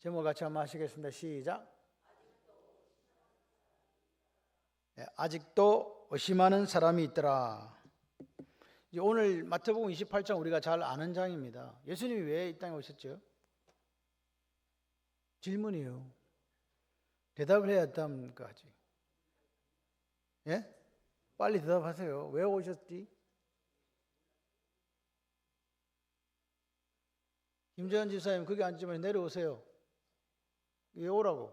제목을 같이 한번 하시겠습니다. 시작. 네, 아직도 의심하는 사람이 있더라. 이제 오늘 마태복음 28장 우리가 잘 아는 장입니다. 예수님이 왜 이 땅에 오셨죠? 질문이에요. 대답을 해야 합니까? 아직. 예? 빨리 대답하세요. 왜 오셨지? 김재현 지사님 거기 앉으면 내려오세요. 왜 오라고?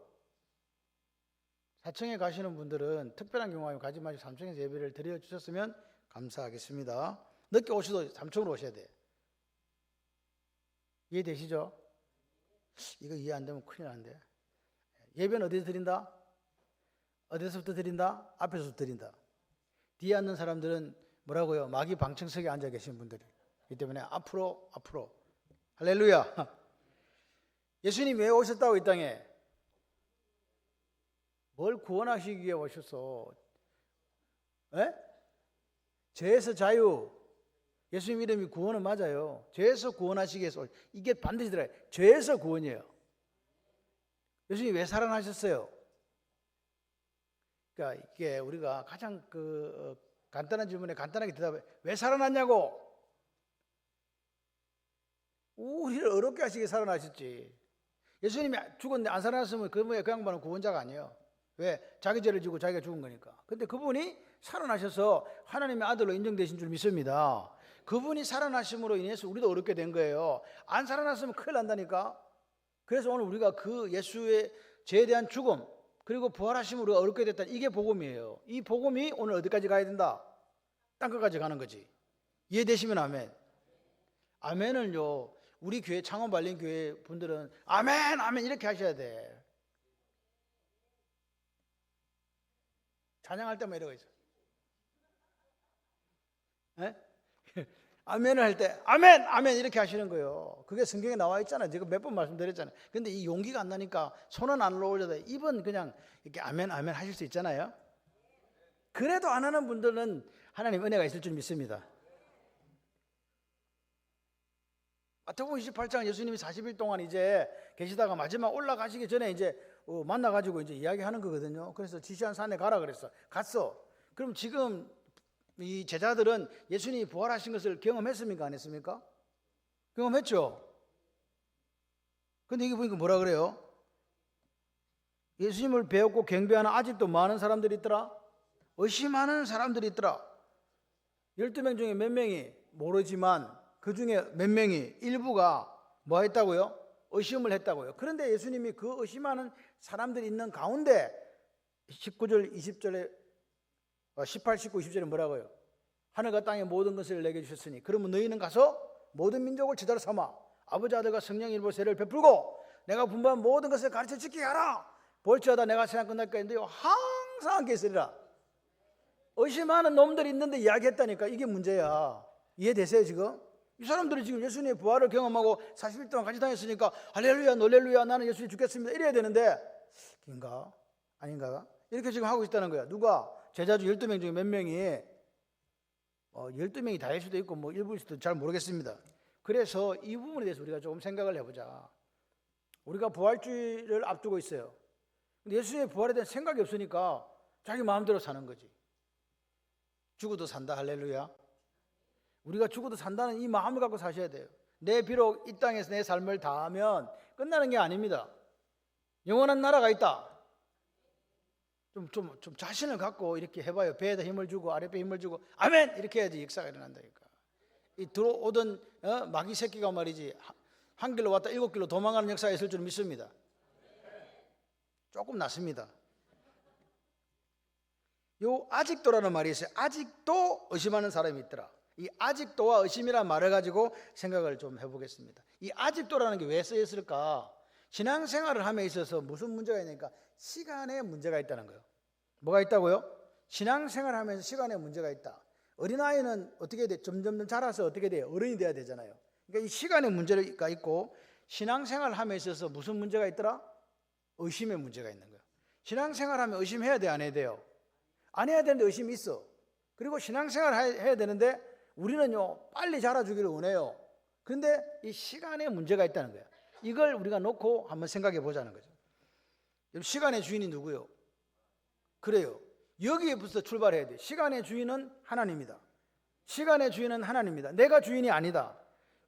4층에 가시는 분들은 특별한 경우에 가지 마시고 3층에서 예배를 드려주셨으면 감사하겠습니다. 늦게 오셔도 3층으로 오셔야 돼. 이해되시죠? 이거 이해 안 되면 큰일 나는데. 예배는 어디서 드린다? 어디서부터 드린다? 앞에서부터 드린다. 뒤에 앉는 사람들은 뭐라고요? 마귀 방청석에 앉아 계신 분들이. 그렇기 때문에 앞으로. 할렐루야. 예수님 왜 오셨다고 이 땅에? 뭘 구원하시기 위해 오셔서? 에? 죄에서 자유. 예수님 이름이 구원은 맞아요. 죄에서 구원하시기 위해서. 이게 반드시 들어요. 죄에서 구원이에요. 예수님이 왜 살아나셨어요? 그러니까 이게 우리가 가장 간단한 질문에 간단하게 대답해. 왜 살아났냐고? 우리를 어렵게 하시게 살아나셨지. 예수님이 죽었는데 안 살아났으면 그 양반은 구원자가 아니에요. 왜? 자기 죄를 지고 자기가 죽은 거니까. 근데 그분이 살아나셔서 하나님의 아들로 인정되신 줄 믿습니다. 그분이 살아나심으로 인해서 우리도 어렵게 된 거예요. 안 살아났으면 큰일 난다니까. 그래서 오늘 우리가 그 예수의 죄에 대한 죽음 그리고 부활하심으로 어렵게 됐다. 이게 복음이에요. 이 복음이 오늘 어디까지 가야 된다? 땅끝까지 가는 거지. 이해되시면 아멘. 아멘을요, 우리 교회 창원발림교회 분들은 아멘 아멘 이렇게 하셔야 돼. 찬양할 때만 이러고 있어. 에? 아멘을 할 때 아멘 아멘 이렇게 하시는 거예요. 그게 성경에 나와 있잖아요. 제가 몇 번 말씀드렸잖아요. 근데 이 용기가 안 나니까 손은 안 올려도 입은 그냥 이렇게 아멘 아멘 하실 수 있잖아요. 그래도 안 하는 분들은 하나님 은혜가 있을 줄 믿습니다. 마태복음 28장 예수님이 40일 동안 이제 계시다가 마지막 올라가시기 전에 이제 만나가지고 이제 이야기하는 거거든요. 그래서 지시한 산에 가라 그랬어. 갔어. 그럼 지금 이 제자들은 예수님이 부활하신 것을 경험했습니까? 안 했습니까? 경험했죠. 근데 이게 보니까 뭐라 그래요? 예수님을 배웠고 경배하는 아직도 많은 사람들이 있더라. 의심하는 사람들이 있더라. 12명 중에 몇 명이 모르지만 그 중에 몇 명이 일부가 뭐 했다고요? 의심을 했다고요. 그런데 예수님이 그 의심하는 사람들이 있는 가운데 19절 20절에 18, 19, 20절에 뭐라고요? 하늘과 땅의 모든 것을 내게 주셨으니 그러면 너희는 가서 모든 민족을 제자로 삼아 아버지 아들과 성령 일부 세례를 베풀고 내가 분부한 모든 것을 가르쳐 지키게 하라. 볼지어다 내가 세상 끝날까 했는데 항상 함께 있으리라. 의심하는 놈들이 있는데 이야기했다니까. 이게 문제야. 이해되세요 지금? 이 사람들이 지금 예수님의 부활을 경험하고 40일 동안 같이 다녔으니까 할렐루야 놀렐루야 나는 예수님 죽겠습니다 이래야 되는데 인가? 아닌가? 이렇게 지금 하고 있다는 거야. 누가? 제자주 12명 중에 몇 명이 12명이 다일 수도 있고 뭐 일부일 수도 잘 모르겠습니다. 그래서 이 부분에 대해서 우리가 조금 생각을 해보자. 우리가 부활주의를 앞두고 있어요. 근데 예수님의 부활에 대한 생각이 없으니까 자기 마음대로 사는 거지. 죽어도 산다 할렐루야. 우리가 죽어도 산다는 이 마음을 갖고 사셔야 돼요. 내 비록 이 땅에서 내 삶을 다하면 끝나는 게 아닙니다. 영원한 나라가 있다. 좀 자신을 갖고 이렇게 해봐요. 배에다 힘을 주고 아랫배에 힘을 주고 아멘 이렇게 해야지 역사가 일어난다니까. 이 들어오던 마귀 새끼가 말이지 한 길로 왔다 7길로 도망가는 역사가 있을 줄 믿습니다. 조금 낫습니다. 요 아직도라는 말이 있어요. 아직도 의심하는 사람이 있더라. 이 아직도와 의심이라는 말을 가지고 생각을 좀 해보겠습니다. 이 아직도라는 게 왜 쓰였을까? 신앙생활을 함에 있어서 무슨 문제가 있냐니까 시간에 문제가 있다는 거예요. 뭐가 있다고요? 신앙생활을 하면서 시간에 문제가 있다. 어린아이는 어떻게 돼? 점점 자라서 어떻게 돼요? 어른이 돼야 되잖아요. 그러니까 이 시간에 문제가 있고 신앙생활을 함에 있어서 무슨 문제가 있더라? 의심의 문제가 있는 거예요. 신앙생활을 하면 의심해야 돼? 안 해야 돼요? 안 해야 되는데 의심이 있어. 그리고 신앙생활을 해야 되는데 우리는요 빨리 자라주기를 원해요. 그런데 이 시간에 문제가 있다는 거예요. 이걸 우리가 놓고 한번 생각해 보자는 거죠. 시간의 주인이 누구요? 그래요. 여기에부터 출발해야 돼. 시간의 주인은 하나님이다. 시간의 주인은 하나님이다. 내가 주인이 아니다.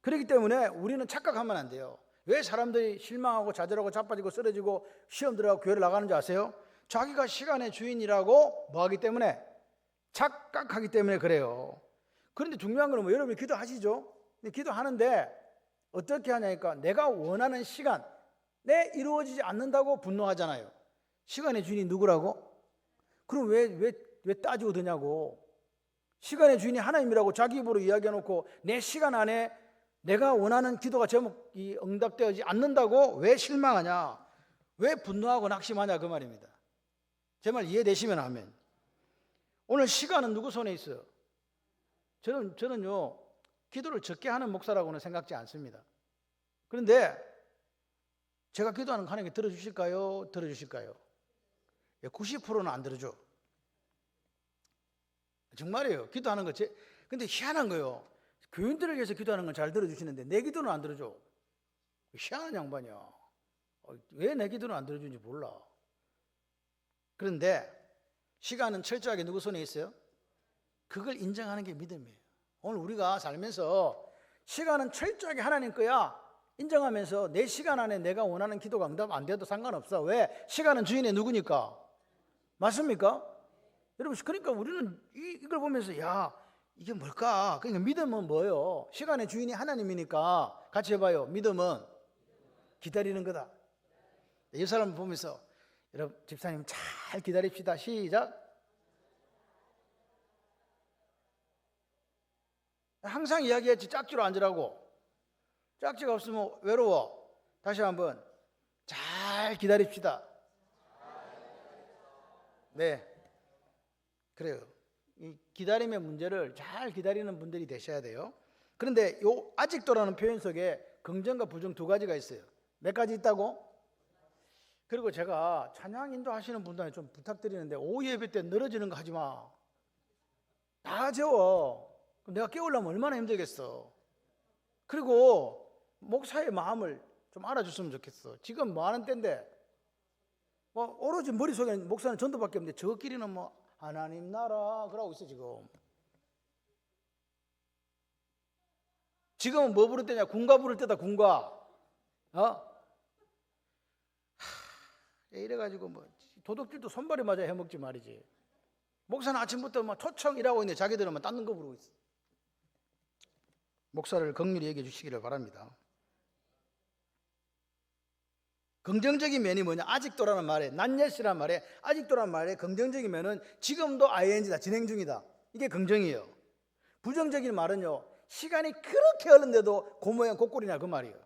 그렇기 때문에 우리는 착각하면 안 돼요. 왜 사람들이 실망하고 좌절하고 자빠지고 쓰러지고 시험 들어가고 교회를 나가는지 아세요? 자기가 시간의 주인이라고 뭐하기 때문에? 착각하기 때문에 그래요. 그런데 중요한 건 뭐, 여러분이 기도하시죠? 기도하는데 어떻게 하냐니까 내가 원하는 시간에 이루어지지 않는다고 분노하잖아요. 시간의 주인이 누구라고? 그럼 왜 따지고 드냐고. 시간의 주인이 하나님이라고 자기 입으로 이야기해놓고 내 시간 안에 내가 원하는 기도가 제목이 응답되지 않는다고 왜 실망하냐, 왜 분노하고 낙심하냐, 그 말입니다. 제 말 이해되시면 아멘. 오늘 시간은 누구 손에 있어요? 저는요 기도를 적게 하는 목사라고는 생각지 않습니다. 그런데 제가 기도하는 거 하나님께 들어주실까요? 들어주실까요? 90%는 안 들어줘. 정말이에요. 기도하는 거. 근데 희한한 거요. 교인들을 위해서 기도하는 건 잘 들어주시는데 내 기도는 안 들어줘. 희한한 양반이야. 왜 내 기도는 안 들어주는지 몰라. 그런데 시간은 철저하게 누구 손에 있어요? 그걸 인정하는 게 믿음이에요. 오늘 우리가 살면서 시간은 철저하게 하나님 거야 인정하면서 내 시간 안에 내가 원하는 기도가 응답 안 돼도 상관없어. 왜? 시간은 주인의 누구니까. 맞습니까? 여러분, 그러니까 우리는 이걸 보면서 야, 이게 뭘까? 그러니까 믿음은 뭐예요? 시간의 주인이 하나님이니까 같이 해봐요. 믿음은 기다리는 거다. 이 사람 보면서 여러분, 집사님 잘 기다립시다. 시작. 항상 이야기했지. 짝지로 앉으라고. 짝지가 없으면 외로워. 다시 한번 잘 기다립시다. 네, 그래요. 이 기다림의 문제를 잘 기다리는 분들이 되셔야 돼요. 그런데 요 아직도라는 표현 속에 긍정과 부정 두 가지가 있어요. 몇 가지 있다고? 그리고 제가 찬양 인도하시는 분들한테 좀 부탁드리는데 오후 예배 때 늘어지는 거 하지 마. 다 재워. 내가 깨우려면 얼마나 힘들겠어. 그리고 목사의 마음을 좀 알아줬으면 좋겠어. 지금 뭐 하는 때인데 오로지 머릿속에 목사는 전도밖에 없는데 저끼리는 뭐 하나님 나라 그러고 있어. 지금은 뭐 부를 때냐? 군가 부를 때다. 군가. 이래가지고 뭐 도둑질도 손발이 맞아 해먹지 말이지. 목사는 아침부터 막 초청 일하고 있는데 자기들은 막 딴 거 부르고 있어. 목사를 긍휼히 얘기해 주시기를 바랍니다. 긍정적인 면이 뭐냐? 아직도라는 말에, 난예시라는 말에, 아직도라는 말에 긍정적인 면은 지금도 ing다, 진행 중이다. 이게 긍정이에요. 부정적인 말은요, 시간이 그렇게 흐른데도 그 모양 그 꼴이냐, 그 말이에요.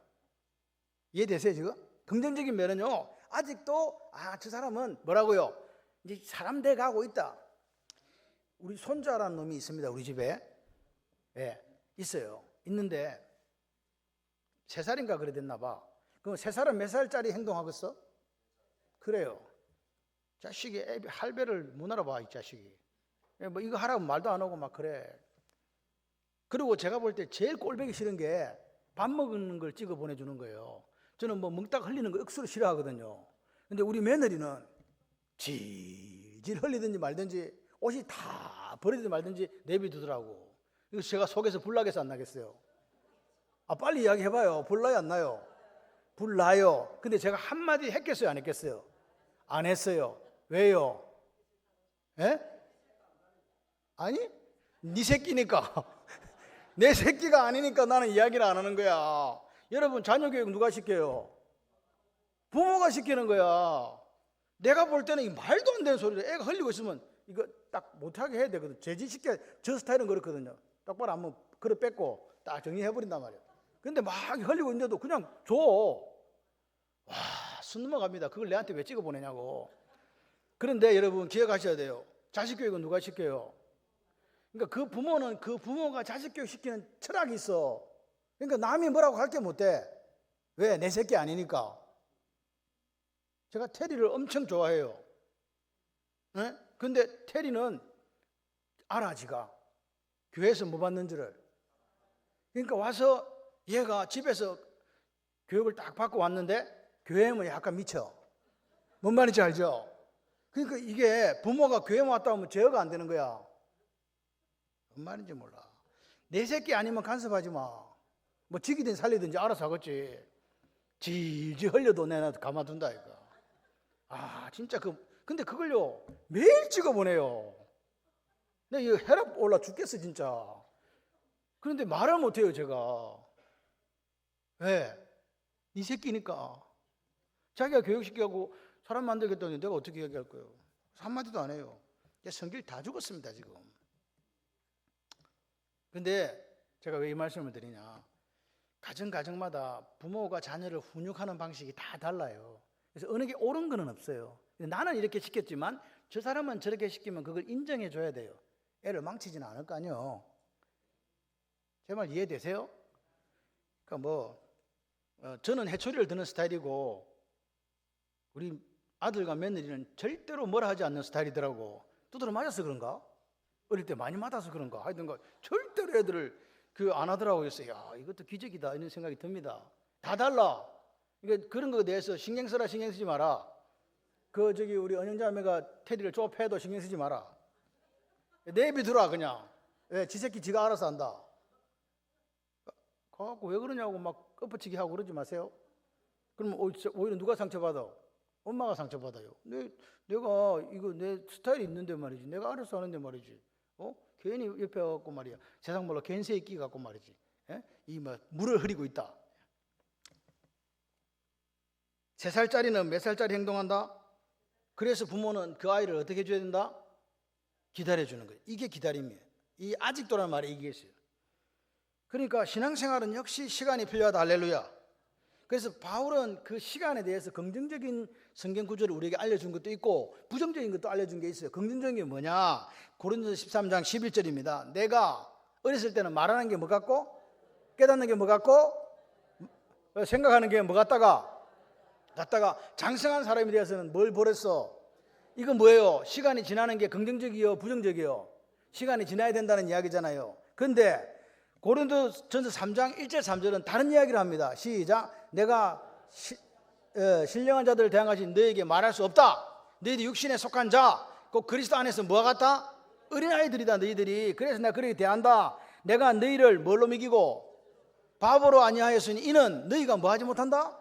이해되세요 지금? 긍정적인 면은요, 아직도 저 사람은 뭐라고요? 이제 사람 돼 가고 있다. 우리 손자라는 놈이 있습니다. 우리 집에. 예, 있어요. 있는데 3살인가 그래 됐나 봐. 그럼 3살은 몇 살짜리 행동하겠어? 그래요. 자식이 할배를 못 알아봐, 이 자식이. 뭐 이거 하라고 말도 안 하고 막 그래. 그리고 제가 볼 때 제일 꼴보기 싫은 게 밥 먹는 걸 찍어 보내주는 거예요. 저는 뭐 먹다가 흘리는 거 억수로 싫어하거든요. 근데 우리 며느리는 질질 흘리든지 말든지 옷이 다 버리든지 말든지 내비두더라고. 이거 제가 속에서 불나겠어 안 나겠어요? 빨리 이야기해봐요. 불나요 안 나요? 불나요. 근데 제가 한마디 했겠어요 안 했겠어요? 안 했어요. 왜요? 에? 아니? 네 새끼니까. 내 새끼가 아니니까 나는 이야기를 안 하는 거야. 여러분, 자녀 교육 누가 시켜요? 부모가 시키는 거야. 내가 볼 때는 이 말도 안 되는 소리를 애가 흘리고 있으면 이거 딱 못하게 해야 되거든. 제지시켜. 저 스타일은 그렇거든요. 똑바로 한번 그릇 뺏고 딱 정리해버린단 말이에요. 근데 막 흘리고 있는데도 그냥 줘. 와, 숨 넘어갑니다. 그걸 내한테 왜 찍어 보내냐고. 그런데 여러분 기억하셔야 돼요. 자식 교육은 누가 시켜요? 그러니까 그 부모는 그 부모가 자식 교육 시키는 철학이 있어. 그러니까 남이 뭐라고 할 게 못돼. 왜? 내 새끼 아니니까. 제가 테리를 엄청 좋아해요. 네? 근데 테리는 알아, 지가. 교회에서 뭐 받는 줄을. 그러니까 와서 얘가 집에서 교육을 딱 받고 왔는데 교회만 약간 미쳐. 뭔 말인지 알죠? 그러니까 이게 부모가 교회만 왔다 오면 제어가 안 되는 거야. 뭔 말인지 몰라. 내 새끼 아니면 간섭하지 마. 뭐 지기든 살리든지 알아서 하겠지. 질질 흘려도 내가 가만둔다 이거. 아 진짜 근데 그걸요 매일 찍어보내요. 내가 이거 혈압 올라 죽겠어 진짜. 그런데 말을 못해요 제가. 왜? 네 새끼니까. 자기가 교육시키고 사람 만들겠다는데 내가 어떻게 얘기할 거예요? 한마디도 안 해요. 성질 다 죽었습니다 지금. 근데 제가 왜 이 말씀을 드리냐, 가정마다 부모가 자녀를 훈육하는 방식이 다 달라요. 그래서 어느 게 옳은 건 없어요. 나는 이렇게 시켰지만 저 사람은 저렇게 시키면 그걸 인정해 줘야 돼요. 애를 망치지는 않을 거 아니에요. 제 말 이해되세요? 그러니까 저는 해초리를 드는 스타일이고 우리 아들과 며느리는 절대로 뭐라 하지 않는 스타일이더라고. 두드러 맞아서 그런가? 어릴 때 많이 맞아서 그런가? 하여튼 절대로 애들을 안 하더라고요. 그래서 야 이것도 기적이다 이런 생각이 듭니다. 다 달라. 그러니까 그런 거에 대해서 신경 쓰지 마라. 우리 은영자매가 테디를 좁혀도 신경 쓰지 마라. 내비두라 그냥. 왜? 지 새끼 지가 알아서 한다. 가갖고 왜 그러냐고 막 엎어치기 하고 그러지 마세요. 그러면 오히려 누가 상처받아? 엄마가 상처받아요. 내가 이거 내 스타일이 있는데 말이지. 내가 알아서 하는데 말이지. 괜히 옆에 갖고 말이야. 세상 몰라 겐세에 끼 갖고 말이지. 물을 흐리고 있다. 3살짜리는 몇 살짜리 행동한다? 그래서 부모는 그 아이를 어떻게 해줘야 된다? 기다려주는 거예요. 이게 기다림이에요. 이 아직도라는 말에 이게 있어요. 그러니까 신앙생활은 역시 시간이 필요하다. 할렐루야. 그래서 바울은 그 시간에 대해서 긍정적인 성경 구절을 우리에게 알려준 것도 있고 부정적인 것도 알려준 게 있어요. 긍정적인 게 뭐냐? 고린도서 13장 11절입니다. 내가 어렸을 때는 말하는 게 뭐 같고 깨닫는 게 뭐 같고 생각하는 게 뭐 같다가 장성한 사람이 되어서는 뭘 버렸어? 이건 뭐예요? 시간이 지나는 게 긍정적이요 부정적이요? 시간이 지나야 된다는 이야기잖아요. 근데 고린도전서 3장 1절 3절은 다른 이야기를 합니다. 시작. 내가 신령한 자들을 대항하시 너에게 말할 수 없다. 너희들 육신에 속한 자, 꼭 그리스도 안에서 뭐가 같다? 어린아이들이다 너희들이. 그래서 내가 그렇게 대한다. 내가 너희를 뭘로 먹이고 바보로 아니하였으니 이는 너희가 뭐 하지 못한다?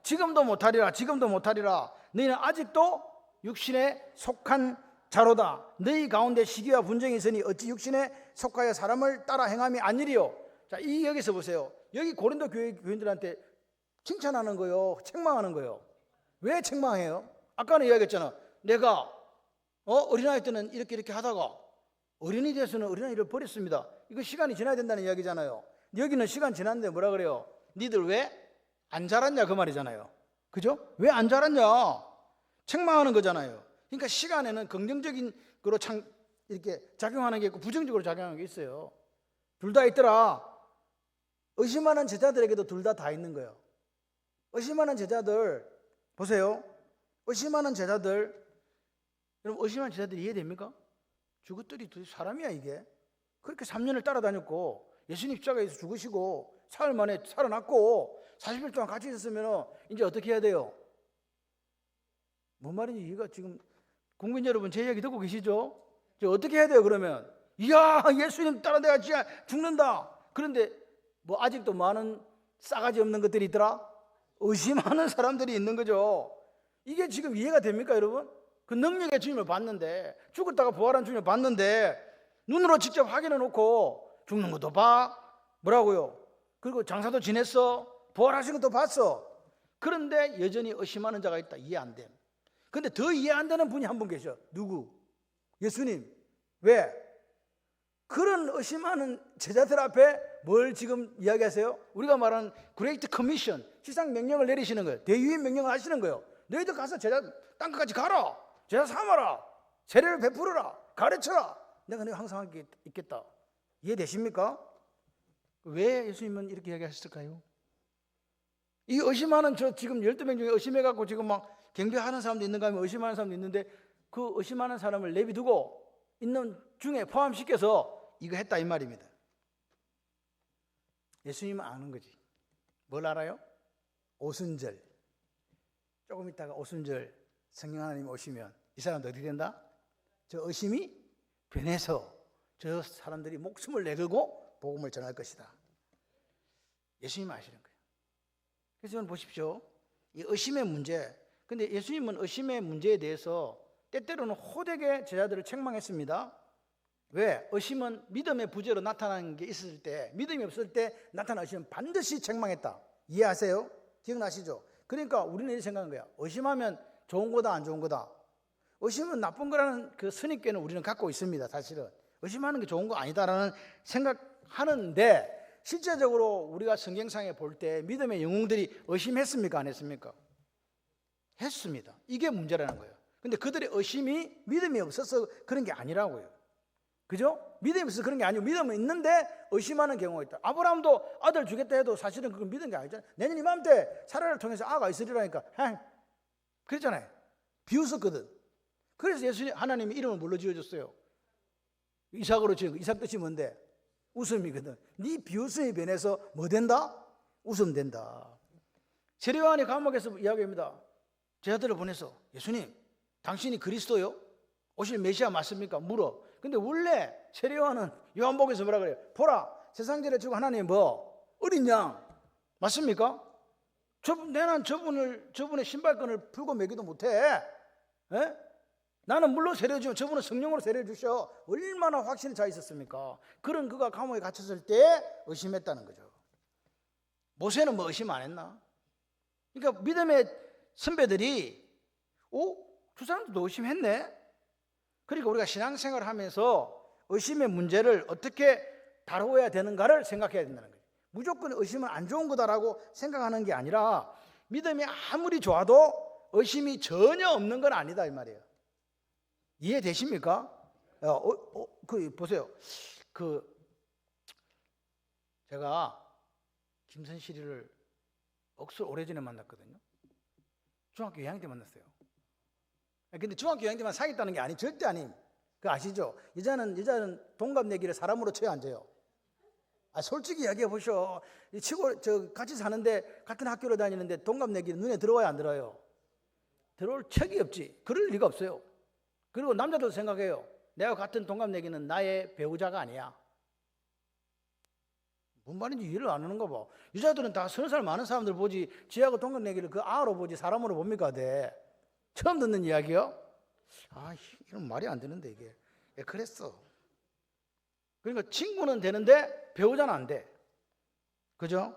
지금도 못하리라. 너희는 아직도 육신에 속한 자로다. 너희 가운데 시기와 분쟁이 있으니 어찌 육신에 속하여 사람을 따라 행함이 아니리요. 자, 여기서 보세요. 여기 고린도 교인들한테 칭찬하는 거요, 책망하는 거요. 왜 책망해요? 아까는 이야기했잖아. 내가 어린아이 때는 이렇게 하다가 어린이 돼서는 어린아이를 버렸습니다. 이거 시간이 지나야 된다는 이야기잖아요. 여기는 시간 지났는데 뭐라 그래요? 니들 왜 안 자랐냐 그 말이잖아요. 그죠? 왜 안 자랐냐? 책망하는 거잖아요. 그러니까 시간에는 긍정적인 거로 이렇게 작용하는 게 있고 부정적으로 작용하는 게 있어요. 둘 다 있더라. 의심하는 제자들에게도 둘 다 있는 거예요. 의심하는 제자들 보세요. 의심하는 제자들, 여러분 의심하는 제자들 이해됩니까? 저것들이 사람이야 이게. 그렇게 3년을 따라다녔고 예수님 십자가에서 죽으시고 사흘 만에 살아났고 40일 동안 같이 있었으면 이제 어떻게 해야 돼요? 뭔 말인지 이해가 지금 국민 여러분 제 이야기 듣고 계시죠? 이제 어떻게 해야 돼요 그러면? 이야 예수님 따라 내가 진짜 죽는다. 그런데 아직도 많은 싸가지 없는 것들이 있더라? 의심하는 사람들이 있는 거죠. 이게 지금 이해가 됩니까 여러분? 그 능력의 주님을 봤는데 죽었다가 부활한 주님을 봤는데 눈으로 직접 확인해 놓고 죽는 것도 봐? 뭐라고요? 그리고 장사도 지냈어? 부활하신 것도 봤어? 그런데 여전히 의심하는 자가 있다. 이해 안 돼. 근데 더 이해 안 되는 분이 한 분 계셔. 누구? 예수님. 왜? 그런 의심하는 제자들 앞에 뭘 지금 이야기하세요? 우리가 말하는 그레이트 커미션, 시상 명령을 내리시는 거예요. 대유인 명령을 하시는 거예요. 너희들 가서 제자 땅끝까지 가라. 제자 삼아라. 세례를 베풀어라. 가르쳐라. 내가 항상 함께 있겠다. 이해되십니까? 왜 예수님은 이렇게 이야기하셨을까요? 이 의심하는 지금 12명 중에 의심해갖고 지금 막 경배하는 사람도 있는가 하면 의심하는 사람도 있는데 그 의심하는 사람을 내비두고 있는 중에 포함시켜서 이거 했다 이 말입니다. 예수님은 아는 거지. 뭘 알아요? 오순절, 조금 있다가 오순절 성령 하나님 오시면 이 사람도 어떻게 된다? 저 의심이 변해서 저 사람들이 목숨을 내걸고 복음을 전할 것이다. 예수님 아시는 거예요. 그래서 여러분 보십시오. 이 의심의 문제. 근데 예수님은 의심의 문제에 대해서 때때로는 호되게 제자들을 책망했습니다. 왜? 의심은 믿음의 부재로 나타나는 게 있을 때, 믿음이 없을 때 나타나는 의심은 반드시 책망했다. 이해하세요? 기억나시죠? 그러니까 우리는 이렇게 생각하는 거야. 의심하면 좋은 거다, 안 좋은 거다. 의심은 나쁜 거라는 그 선입견을 우리는 갖고 있습니다. 사실은 의심하는 게 좋은 거 아니다라는 생각하는데, 실제적으로 우리가 성경상에 볼 때 믿음의 영웅들이 의심했습니까? 안 했습니까? 했습니다. 이게 문제라는 거예요. 근데 그들의 의심이 믿음이 없어서 그런 게 아니라고요. 그죠? 믿음이 없어서 그런 게 아니고 믿음은 있는데 의심하는 경우가 있다. 아브라함도 아들 주겠다 해도 사실은 그건 믿은 게 아니잖아요. 내년 이맘때 사라를 통해서 아가 있으리라니까 그랬잖아요. 비웃었거든. 그래서 예수님 하나님이 이름을 뭘로 지어줬어요? 이삭으로 지은 거. 이삭 뜻이 뭔데? 웃음이거든. 네 비웃음이 변해서 뭐 된다? 웃음 된다. 세례요한이 감옥에서 이야기합니다. 제자들을 보내서 예수님, 당신이 그리스도요? 오실 메시아 맞습니까? 물어. 근데 원래 세례요한은 요한복음에서 뭐라 그래요? 보라, 세상전에 주고 하나님 뭐 어린 양 맞습니까? 내는 저분의 신발끈을 풀고 매기도 못해. 에? 나는 물론 세례주면 저분은 성령으로 세례 주셔. 얼마나 확신이 차 있었습니까? 그런 그가 감옥에 갇혔을 때 의심했다는 거죠. 모세는 뭐 의심 안 했나? 그러니까 믿음의 선배들이 두 사람도 의심했네. 그러니까 우리가 신앙생활을 하면서 의심의 문제를 어떻게 다루어야 되는가를 생각해야 된다는 거예요. 무조건 의심은 안 좋은 거다라고 생각하는 게 아니라 믿음이 아무리 좋아도 의심이 전혀 없는 건 아니다 이 말이에요. 이해되십니까? 보세요. 제가 김선실이를 억수로 오래전에 만났거든요. 중학교 2학년 때 만났어요. 근데 중학교 2학년 때만 사귀었다는 게 절대 아님. 그거 아시죠? 여자는 동갑 내기를 사람으로 쳐야 앉아요. 솔직히 이야기해 보셔. 같이 사는데 같은 학교로 다니는데 동갑 내기는 눈에 들어와야 안 들어요? 들어올 척이 없지. 그럴 리가 없어요. 그리고 남자도 생각해요. 내가 같은 동갑 내기는 나의 배우자가 아니야. 뭔 말인지 이해를 안 하는가 봐. 여자들은 다 30살 많은 사람들 보지 지하고 동갑 내기를 그 아로 보지 사람으로 봅니까? 처음 듣는 이야기요? 이런 말이 안 되는데 이게. 그랬어. 그러니까 친구는 되는데 배우자는 안 돼. 그죠?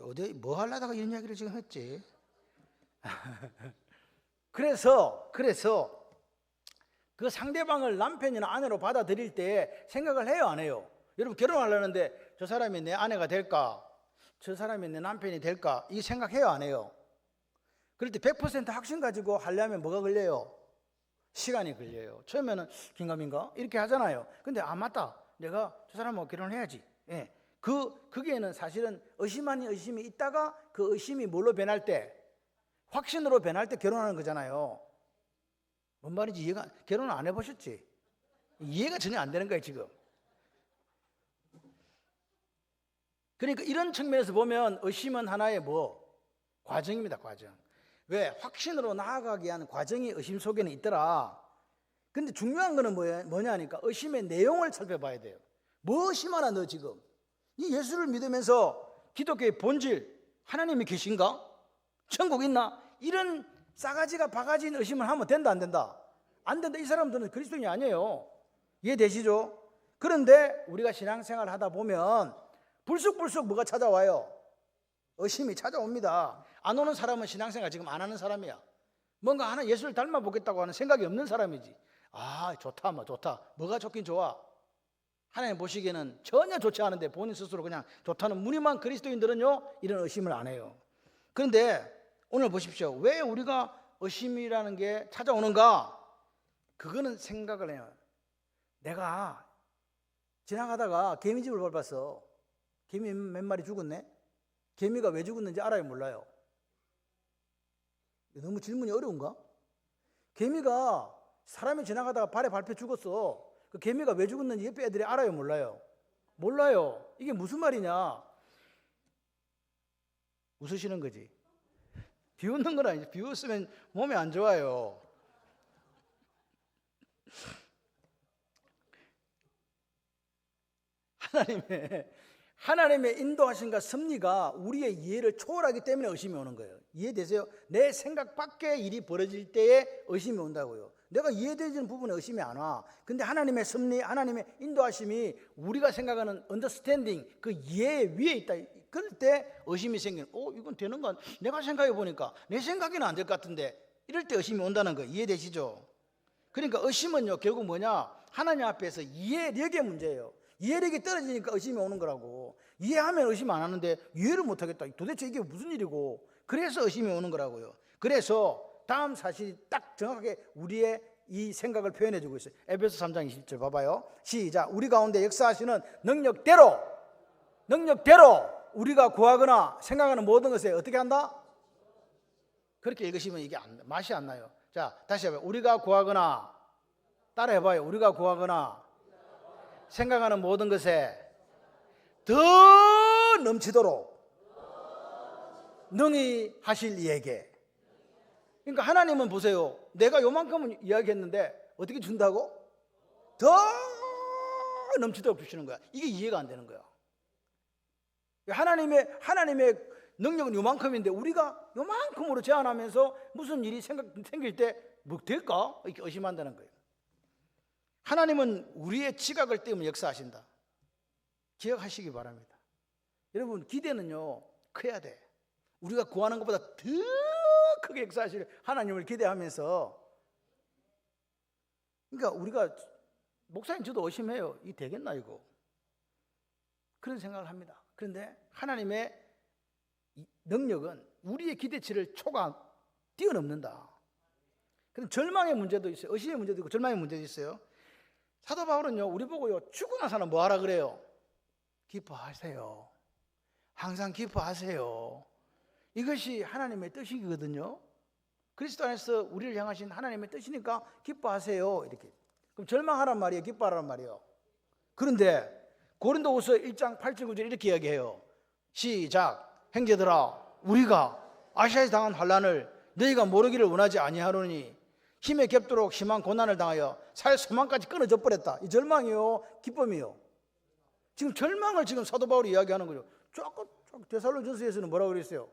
어디 뭐 하려다가 이런 이야기를 지금 했지? 그래서 그 상대방을 남편이나 아내로 받아들일 때 생각을 해요, 안 해요? 여러분 결혼하려는데 저 사람이 내 아내가 될까? 저 사람이 내 남편이 될까? 이 생각해요, 안 해요? 그럴 때 100% 확신 가지고 하려면 뭐가 걸려요? 시간이 걸려요. 처음에는 긴가민가 이렇게 하잖아요. 근데 맞다, 내가 저 사람하고 결혼해야지. 거기에는 사실은 의심 아닌 의심이 있다가 그 의심이 뭘로 변할 때? 확신으로 변할 때 결혼하는 거잖아요. 뭔 말인지 결혼을 안 해보셨지? 이해가 전혀 안 되는 거예요 지금. 그러니까 이런 측면에서 보면 의심은 하나의 과정입니다. 과정. 왜? 확신으로 나아가기 위한 과정이 의심 속에는 있더라. 근데 중요한 거는 뭐냐니까 의심의 내용을 살펴봐야 돼요. 뭐 의심하나 너 지금? 이 예수를 믿으면서 기독교의 본질, 하나님이 계신가? 천국 있나? 이런 싸가지가 바가지인 의심을 하면 된다 안 된다? 안 된다. 이 사람들은 그리스도인이 아니에요. 이해되시죠? 그런데 우리가 신앙생활을 하다 보면 불쑥불쑥 뭐가 찾아와요? 의심이 찾아옵니다. 안 오는 사람은 신앙생활 지금 안 하는 사람이야. 뭔가 하나 예수를 닮아보겠다고 하는 생각이 없는 사람이지. 좋다 좋다. 뭐가 좋긴 좋아. 하나님 보시기에는 전혀 좋지 않은데 본인 스스로 그냥 좋다는 무늬만 그리스도인들은요 이런 의심을 안 해요. 그런데 오늘 보십시오. 왜 우리가 의심이라는 게 찾아오는가? 그거는 생각을 해요. 내가 지나가다가 개미집을 밟았어. 개미 몇 마리 죽었네. 개미가 왜 죽었는지 알아요, 몰라요? 너무 질문이 어려운가? 개미가 사람이 지나가다가 발에 밟혀 죽었어. 그 개미가 왜 죽었는지 옆에 애들이 알아요, 몰라요? 몰라요. 이게 무슨 말이냐? 웃으시는 거지. 비웃는 건 아니지. 비웃으면 몸이 안 좋아요. 하나님의 인도하심과 섭리가 우리의 이해를 초월하기 때문에 의심이 오는 거예요. 이해되세요? 내 생각 밖의 일이 벌어질 때에 의심이 온다고요. 내가 이해되는 부분에 의심이 안 와. 근데 하나님의 섭리, 하나님의 인도하심이 우리가 생각하는 언더스탠딩, 그 이해 위에 있다. 그럴 때 의심이 생기는, 이건 되는 건 내가 생각해 보니까 내 생각에는 안 될 것 같은데, 이럴 때 의심이 온다는 거 이해되시죠? 그러니까 의심은요, 결국 뭐냐? 하나님 앞에서 이해력의 문제예요. 이해력이 떨어지니까 의심이 오는 거라고. 이해하면 의심 안 하는데 이해를 못 하겠다. 도대체 이게 무슨 일이고. 그래서 의심이 오는 거라고요. 그래서 다음 사실이 딱 정확하게 우리의 이 생각을 표현해 주고 있어요. 에베소 3장 20절 봐봐요. 시작. 우리 가운데 역사하시는 능력대로 우리가 구하거나 생각하는 모든 것에 어떻게 한다? 그렇게 읽으시면 이게 맛이 안 나요. 자, 다시 해봐요. 우리가 구하거나, 따라 해봐요. 우리가 구하거나 생각하는 모든 것에 더 넘치도록 능히 하실 이에게. 그러니까 하나님은 보세요. 내가 요만큼은 이야기했는데 어떻게 준다고? 더 넘치도록 주시는 거야. 이게 이해가 안 되는 거야. 하나님의 능력은 요만큼인데 우리가 요만큼으로 제한하면서 무슨 일이 생길 때 뭐 될까? 이렇게 의심한다는 거예요. 하나님은 우리의 지각을 때문에 역사하신다. 기억하시기 바랍니다. 여러분, 기대는요 커야 돼. 우리가 구하는 것보다 더 크게 역사하실 하나님을 기대하면서, 그러니까 우리가, 목사님 저도 의심해요. 이 되겠나 이거? 그런 생각을 합니다. 그런데 하나님의 능력은 우리의 기대치를 뛰어넘는다. 그럼 절망의 문제도 있어요. 의심의 문제도 있고 절망의 문제도 있어요. 사도 바울은요, 우리 보고요, 죽고 나서는 뭐 하라 그래요? 기뻐하세요. 항상 기뻐하세요. 이것이 하나님의 뜻이거든요. 그리스도 안에서 우리를 향하신 하나님의 뜻이니까 기뻐하세요. 이렇게. 그럼 절망하란 말이에요? 기뻐하란 말이에요? 그런데 고린도후서 1장 8절 9절 이렇게 이야기해요. 시작. 형제들아, 우리가 아시아에서 당한 환난을 너희가 모르기를 원하지 아니하노니 힘에 겹도록 심한 고난을 당하여 살 소망까지 끊어져 버렸다. 이 절망이요, 기쁨이요? 지금 절망을 지금 사도 바울이 이야기하는 거죠. 조금 데살로니가전서에서는 뭐라고 그랬어요?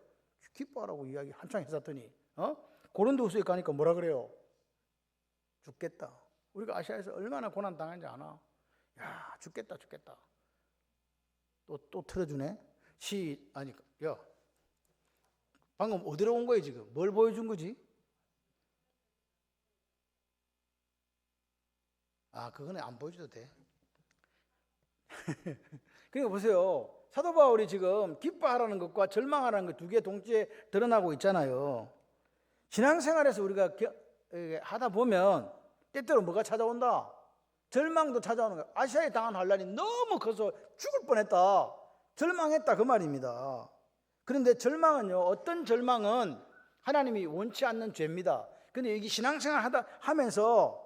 기뻐하라고 이야기 한창 했었더니 고린도후서에 가니까 뭐라 그래요? 죽겠다. 우리가 아시아에서 얼마나 고난 당한지 아나? 야, 죽겠다. 또 틀어주네. 야, 방금 어디로 온 거예요 지금? 뭘 보여준 거지? 그거는 안 보여줘도 돼. 그러니까 보세요. 사도 바울이 지금 기뻐하라는 것과 절망하라는 것 두 개 동시에 드러나고 있잖아요. 신앙생활에서 우리가 하다 보면 때때로 뭐가 찾아온다? 절망도 찾아오는 거야. 아시아에 당한 환난이 너무 커서 죽을 뻔했다. 절망했다 그 말입니다. 그런데 절망은요, 어떤 절망은 하나님이 원치 않는 죄입니다. 근데 여기 신앙생활 하면서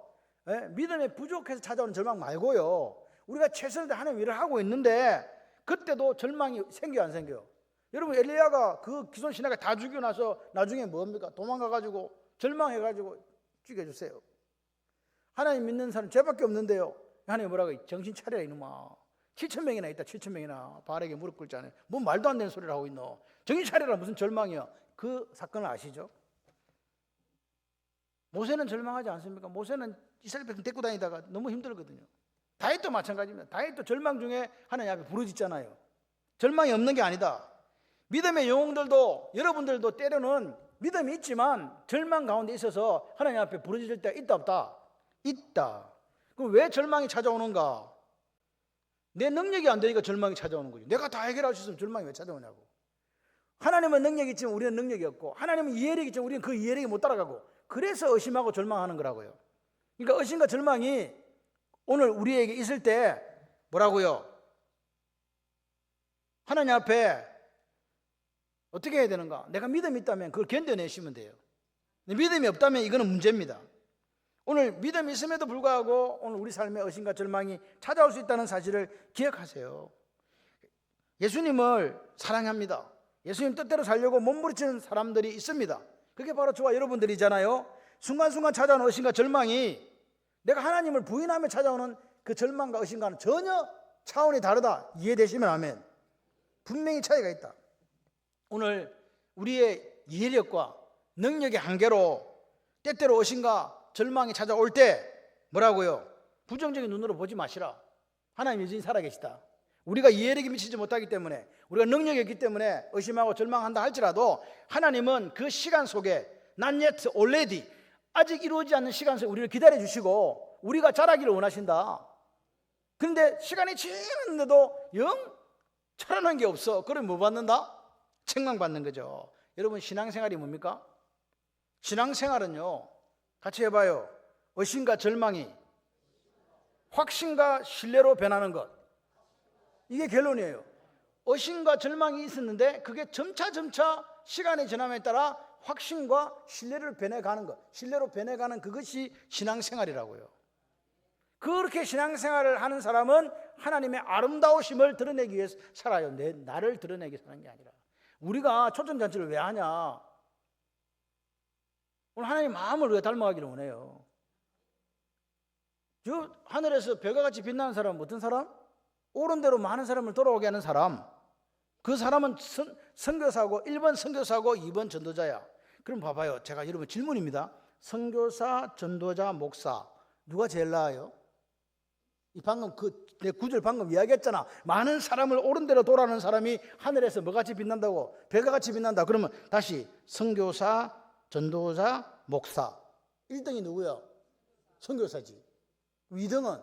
믿음에 부족해서 찾아오는 절망 말고요, 우리가 최선을 다해 하나님 일을 하고 있는데 그때도 절망이 생겨요, 안 생겨요? 여러분, 엘리야가 그 기손 신하가 다 죽이고 나서 나중에 뭡니까? 도망가가지고 절망해가지고 죽여주세요. 하나님 믿는 사람 죄밖에 없는데요, 하나님 뭐라고? 정신 차려라 이놈아. 7,000명이나 있다. 7,000명이나 바알에게 무릎 꿇지 않아요. 뭐 말도 안 되는 소리를 하고 있노. 정신 차려라. 무슨 절망이야? 그 사건을 아시죠? 모세는 절망하지 않습니까? 모세는 이스라엘 백성 데리고 다니다가 너무 힘들거든요. 다윗도 마찬가지입니다. 다윗도 절망 중에 하나님 앞에 부르짖잖아요. 절망이 없는 게 아니다. 믿음의 영웅들도, 여러분들도 때로는 믿음이 있지만 절망 가운데 있어서 하나님 앞에 부르짖을 때가 있다 없다? 있다. 그럼 왜 절망이 찾아오는가? 내 능력이 안 되니까 절망이 찾아오는 거죠. 내가 다 해결할 수 있으면 절망이 왜 찾아오냐고. 하나님은 능력이 있지만 우리는 능력이 없고, 하나님은 이해력이 있지만 우리는 그 이해력이 못 따라가고, 그래서 의심하고 절망하는 거라고요. 그러니까 의심과 절망이 오늘 우리에게 있을 때 뭐라고요? 하나님 앞에 어떻게 해야 되는가? 내가 믿음이 있다면 그걸 견뎌내시면 돼요. 믿음이 없다면 이거는 문제입니다. 오늘 믿음이 있음에도 불구하고 오늘 우리 삶에 의심과 절망이 찾아올 수 있다는 사실을 기억하세요. 예수님을 사랑합니다. 예수님 뜻대로 살려고 몸부림치는 사람들이 있습니다. 그게 바로 저와 여러분들이잖아요. 순간순간 찾아오는 의심과 절망이 내가 하나님을 부인하며 찾아오는 그 절망과 의심과는 전혀 차원이 다르다. 이해되시면 아멘. 분명히 차이가 있다. 오늘 우리의 이해력과 능력의 한계로 때때로 의심과 절망이 찾아올 때 뭐라고요? 부정적인 눈으로 보지 마시라. 하나님 여전히 살아계시다. 우리가 이해력이 미치지 못하기 때문에, 우리가 능력이 없기 때문에 의심하고 절망한다 할지라도 하나님은 그 시간 속에 not yet, already, 아직 이루어지지 않는 시간 속에 우리를 기다려 주시고 우리가 자라기를 원하신다. 그런데 시간이 지났는데도 영 철안한 게 없어. 그럼 뭐 받는다? 책망받는 거죠. 여러분, 신앙생활이 뭡니까? 신앙생활은요, 같이 해봐요. 의심과 절망이 확신과 신뢰로 변하는 것, 이게 결론이에요. 의심과 절망이 있었는데 그게 점차 시간이 지남에 따라 확신과 신뢰를 변해가는 것, 신뢰로 변해가는 그것이 신앙생활이라고요. 그렇게 신앙생활을 하는 사람은 하나님의 아름다우심을 드러내기 위해서 살아요. 나를 드러내기 위해서 사는 게 아니라. 우리가 초점잔치를 왜 하냐? 오늘 하나님 마음을 우리가 닮아가기를 원해요. 저 하늘에서 별과 같이 빛나는 사람은 어떤 사람? 옳은 대로 많은 사람을 돌아오게 하는 사람. 그 사람은 선교사고 1번 선교사고 2번 전도자야. 그럼 봐봐요. 제가 여러분 질문입니다. 선교사, 전도자, 목사 누가 제일 나아요? 이 방금 내 구절 방금 이야기했잖아. 많은 사람을 옳은 대로 돌아오는 사람이 하늘에서 뭐같이 빛난다고? 별과 같이 빛난다. 그러면 다시 선교사, 전도자, 목사. 1등이 누구야? 선교사지. 2등은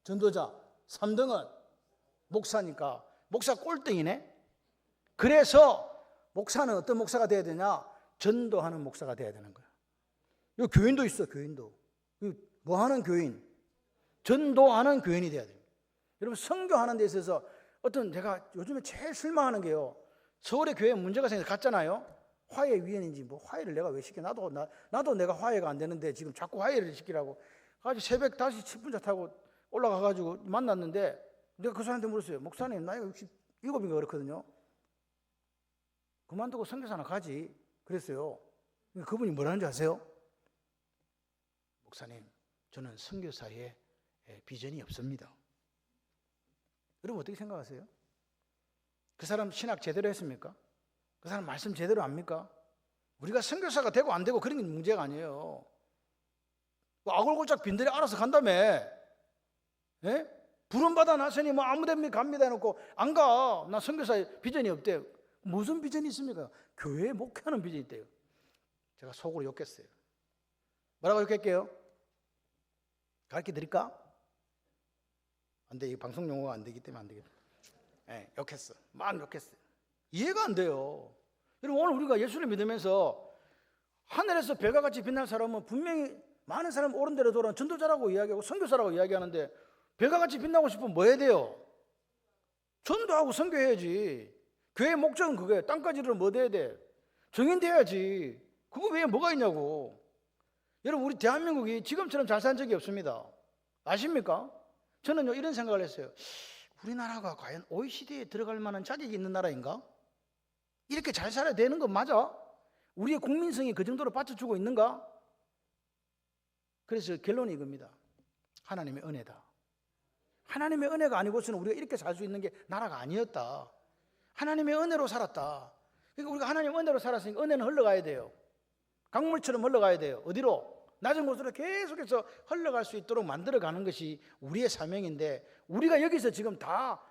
전도자, 3등은 목사니까 목사 꼴등이네. 그래서 목사는 어떤 목사가 돼야 되냐? 전도하는 목사가 돼야 되는 거야. 이 교인도 있어. 교인도. 뭐 하는 교인? 전도하는 교인이 돼야 돼요. 여러분, 선교하는 데 있어서 제가 요즘에 제일 실망하는 게요, 서울의 교회에 문제가 생겨서 갔잖아요. 화해위원인지 뭐 화해를 내가 왜 시켜? 나도 내가 화해가 안 되는데 지금 자꾸 화해를 시키라고. 가지고 새벽 5시 10분차 타고 올라가가지고 만났는데 내가 그 사람한테 물었어요. 목사님, 나이가 67인가 그렇거든요. 그만두고 선교사나 가지. 그랬어요. 그분이 뭐라는 줄 아세요? 목사님, 저는 선교사에 비전이 없습니다. 여러분 어떻게 생각하세요? 그 사람 신학 제대로 했습니까? 그 사람 말씀 제대로 압니까? 우리가 선교사가 되고 안 되고 그런 게 문제가 아니에요. 아골골짝 빈들이 알아서 간다며. 예? 부름받아 나서니 뭐 아무데나 갑니다 해놓고 안 가. 나 선교사에 비전이 없대요. 무슨 비전이 있습니까? 교회에 목회하는 비전이 있대요. 제가 속으로 욕했어요. 뭐라고 욕했게요? 가르쳐 드릴까? 안 돼. 이 방송 용어가 안 되기 때문에 안 되겠다. 네, 욕했어. 막 욕했어요. 이해가 안 돼요. 여러분, 오늘 우리가 예수를 믿으면서 하늘에서 별과 같이 빛날 사람은 분명히 많은 사람 옳은 대로 돌아온 전도자라고 이야기하고 선교사라고 이야기하는데, 별과 같이 빛나고 싶으면 뭐 해야 돼요? 전도하고 선교해야지. 교회의 목적은 그거예요. 땅까지 이르러 뭐 돼야 돼? 정인돼야지. 그거 외에 뭐가 있냐고. 여러분, 우리 대한민국이 지금처럼 잘 산 적이 없습니다. 아십니까? 저는요, 이런 생각을 했어요. 우리나라가 과연 OECD에 들어갈 만한 자격이 있는 나라인가? 이렇게 잘 살아야 되는 건 맞아? 우리의 국민성이 그 정도로 받쳐주고 있는가? 그래서 결론이 이겁니다. 하나님의 은혜다. 하나님의 은혜가 아니고서는 우리가 이렇게 살 수 있는 게 나라가 아니었다. 하나님의 은혜로 살았다. 그러니까 우리가 하나님의 은혜로 살았으니까 은혜는 흘러가야 돼요. 강물처럼 흘러가야 돼요. 어디로? 낮은 곳으로 계속해서 흘러갈 수 있도록 만들어가는 것이 우리의 사명인데, 우리가 여기서 지금 다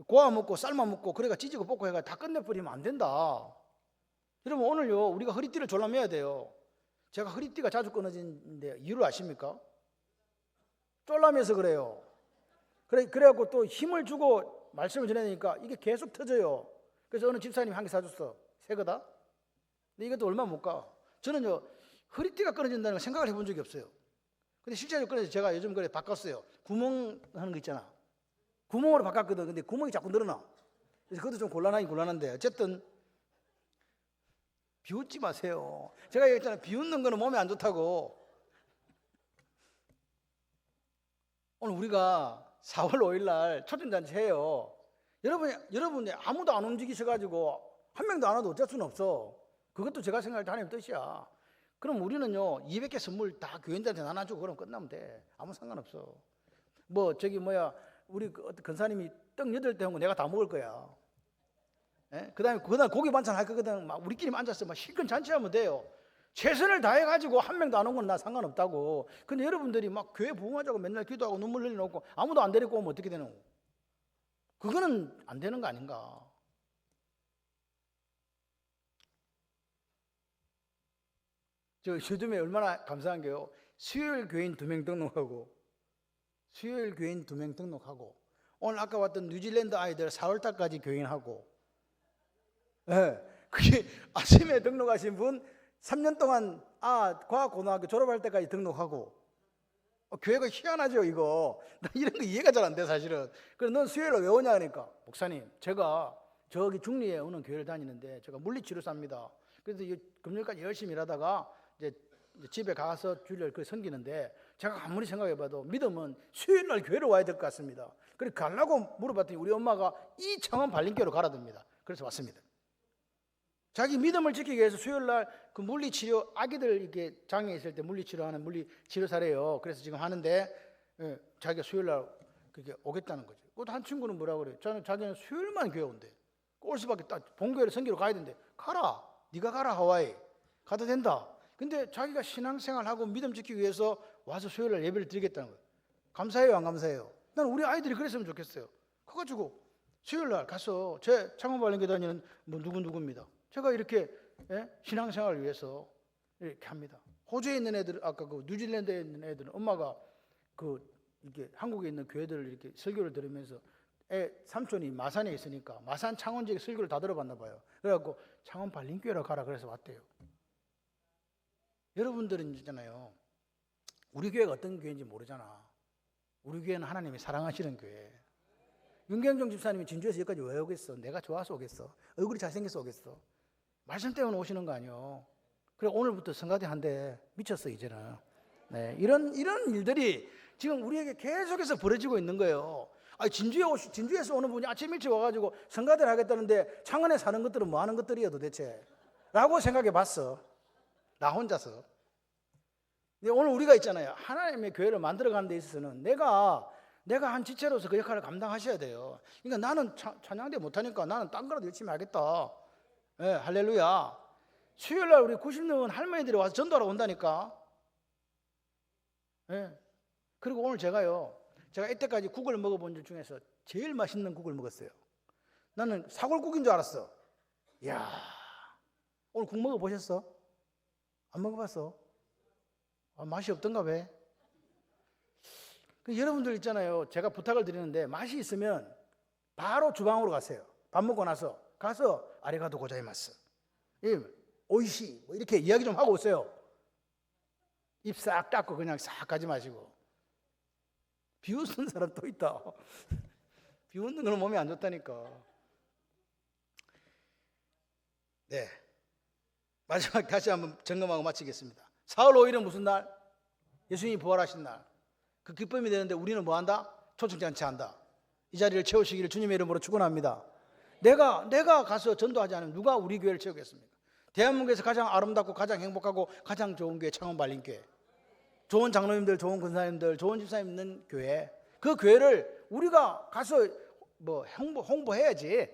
고아 먹고 삶아 먹고 그래가 찢고 볶고 해가 다 끝내버리면 안 된다. 여러분, 오늘요 우리가 허리띠를 졸라매야 돼요. 제가 허리띠가 자주 끊어지는데 이유를 아십니까? 쫄라매서 그래요. 그래갖고 또 힘을 주고 말씀을 전해야 되니까 이게 계속 터져요. 그래서 어느 집사님이 한 개 사줬어. 새 거다. 근데 이것도 얼마 못 가. 저는요 허리띠가 끊어진다는 걸 생각을 해본 적이 없어요. 근데 실제로 끊어서 제가 요즘 그래 바꿨어요. 구멍 하는 거 있잖아. 구멍으로 바꿨거든. 근데 구멍이 자꾸 늘어나. 그래서 그것도 좀 곤란한데 어쨌든 비웃지 마세요. 제가 얘기했잖아요. 비웃는 거는 몸에 안 좋다고. 오늘 우리가 4월 5일 날 초점잔치 해요. 여러분이 아무도 안 움직이셔가지고 한 명도 안 와도 어쩔 수는 없어. 그것도 제가 생각할 때 하나님 뜻이야. 그럼 우리는요 200개 선물 다 교인들한테 나눠주고 그럼 끝나면 돼. 아무 상관없어. 뭐 저기 뭐야 우리 어떤 근사님이 떡 8대 한 거 내가 다 먹을 거야. 예? 그다음 고기 반찬 할 거거든. 막 우리끼리 앉아서 막 실컷 잔치하면 돼요. 최선을 다해가지고 한 명도 안 온 건 나 상관없다고. 근데 여러분들이 막 교회 부흥하자고 맨날 기도하고 눈물 흘려놓고 아무도 안 데리고 오면 어떻게 되는 거야? 그거는 안 되는 거 아닌가? 저 요즘에 얼마나 감사한 게요. 수요일 교인 2명 등록하고 수요일 교인 2명 등록하고 오늘 아까 왔던 뉴질랜드 아이들 4월달까지 교인하고 예, 그게 아침에 등록하신 분 3년 동안 과학고등학교 졸업할 때까지 등록하고 교회가 희한하죠 이거. 나 이런 거 이해가 잘 안 돼 사실은. 그래서 넌 수요일에 왜 오냐 하니까 목사님 제가 저기 중리에 오는 교회를 다니는데 제가 물리치료사입니다. 그래서 금요일까지 열심히 일하다가 이제 집에 가서 주일을 섬기는데 제가 아무리 생각해봐도 믿음은 수요일날 교회로 와야 될 것 같습니다. 그래서 가려고 물어봤더니 우리 엄마가 이 창원 발림교로 가라답니다. 그래서 왔습니다. 자기 믿음을 지키기 위해서 수요일날 그 물리치료 아기들 이렇게 장애 있을 때 물리치료하는 물리치료사래요. 그래서 지금 하는데 자기가 수요일날 그렇게 오겠다는 거죠. 또 한 친구는 뭐라 그래요? 자기는 수요일만 교회 온대. 올 수밖에 본교회를 선교로 가야 된대. 가라. 네가 가라 하와이. 가도 된다. 근데 자기가 신앙생활하고 믿음 지키기 위해서 와서 수요일날 예배를 드리겠다는 거예요. 감사해요 안 감사해요? 난 우리 아이들이 그랬으면 좋겠어요. 그래가지고 수요일날 가서 제 창원발림교 다니는 뭐 누구입니다. 제가 이렇게 신앙생활을 위해서 이렇게 합니다. 호주에 있는 애들, 아까 그 뉴질랜드에 있는 애들은 엄마가 이렇게 한국에 있는 교회들을 이렇게 설교를 들으면서 삼촌이 마산에 있으니까 마산 창원 지역 설교를 다 들어봤나 봐요. 그래갖고 창원 발림교회로 가라 그래서 왔대요. 여러분들은 있잖아요. 우리 교회가 어떤 교회인지 모르잖아. 우리 교회는 하나님이 사랑하시는 교회. 윤경정 집사님이 진주에서 여기까지 왜 오겠어? 내가 좋아서 오겠어? 얼굴이 잘생겨서 오겠어? 말씀 때문에 오시는 거 아니에요. 그래 오늘부터 성가대 한대 미쳤어 이제는. 네, 이런 일들이 지금 우리에게 계속해서 벌어지고 있는 거예요. 진주에서 오는 분이 아침 일찍 와가지고 성가대를 하겠다는데 창원에 사는 것들은 뭐 하는 것들이에요 도대체? 라고 생각해 봤어. 나 혼자서. 근데 오늘 우리가 있잖아요. 하나님의 교회를 만들어가는 데 있어서는 내가 한 지체로서 그 역할을 감당하셔야 돼요. 그러니까 나는 찬양대 못하니까 나는 딴 거라도 열심히 하겠다. 네, 할렐루야. 수요일날 우리 90 넘은 할머니들이 와서 전도하러 온다니까. 네. 그리고 오늘 제가 이때까지 국을 먹어본 것 중에서 제일 맛있는 국을 먹었어요. 나는 사골국인 줄 알았어. 이야, 오늘 국 먹어보셨어? 안 먹어봤어? 맛이 없던가 왜? 여러분들 있잖아요. 제가 부탁을 드리는데 맛이 있으면 바로 주방으로 가세요. 밥 먹고 나서 가서 아리가토 고자이마스, 오이시 뭐 이렇게 이야기 좀 하고 오세요. 입 싹 닦고 그냥 싹 가지 마시고. 비웃는 사람 또 있다. 비웃는 건 몸에 안 좋다니까. 네, 마지막 다시 한번 점검하고 마치겠습니다. 사흘 5일은 무슨 날? 예수님이 부활하신 날. 그 기쁨이 되는데 우리는 뭐 한다? 초청잔치 한다. 이 자리를 채우시기를 주님의 이름으로 축원합니다. 내가 가서 전도하지 않으면 누가 우리 교회를 채우겠습니까? 대한민국에서 가장 아름답고 가장 행복하고 가장 좋은 교회 창원발림교회. 좋은 장로님들, 좋은 권사님들, 좋은 집사님 있는 교회. 그 교회를 우리가 가서 뭐 홍보해야지.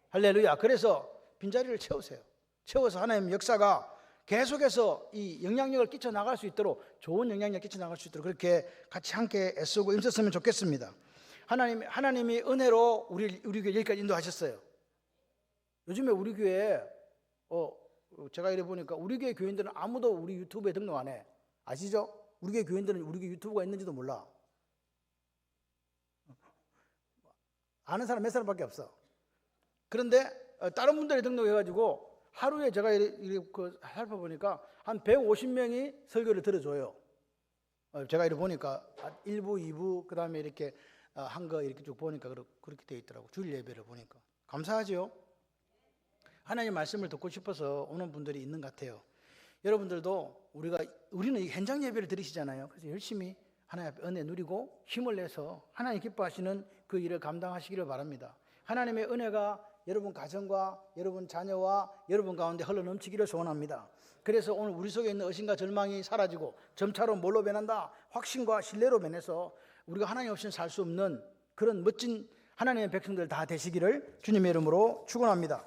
할렐루야. 그래서 빈자리를 채우세요. 채워서 하나님 역사가 계속해서 이 영향력을 끼쳐 나갈 수 있도록, 좋은 영향력을 끼쳐 나갈 수 있도록 그렇게 같이 함께 애쓰고 힘썼으면 좋겠습니다. 하나님이 은혜로 우리 교회 여기까지 인도하셨어요. 요즘에 우리 교회 제가 이래 보니까 우리 교회 교인들은 아무도 우리 유튜브에 등록 안 해. 아시죠? 우리 교회 교인들은 우리 교회 유튜브가 있는지도 몰라. 아는 사람 몇 사람밖에 없어. 그런데 다른 분들이 등록해가지고 하루에 제가 살펴보니까 한 150명이 설교를 들어줘요. 제가 이렇게 보니까 1부, 2부, 그 다음에 이렇게 한 거 이렇게 쭉 보니까 그렇게 되어 있더라고. 주일 예배를 보니까. 감사하죠? 하나님 말씀을 듣고 싶어서 오는 분들이 있는 것 같아요. 여러분들도 우리는 현장 예배를 드리시잖아요. 그래서 열심히 하나님 앞에 은혜 누리고 힘을 내서 하나님 기뻐하시는 그 일을 감당하시기를 바랍니다. 하나님의 은혜가 여러분 가정과 여러분 자녀와 여러분 가운데 흘러넘치기를 소원합니다. 그래서 오늘 우리 속에 있는 의심과 절망이 사라지고 점차로 뭘로 변한다? 확신과 신뢰로 변해서 우리가 하나님 없이는 살 수 없는 그런 멋진 하나님의 백성들 다 되시기를 주님의 이름으로 축원합니다.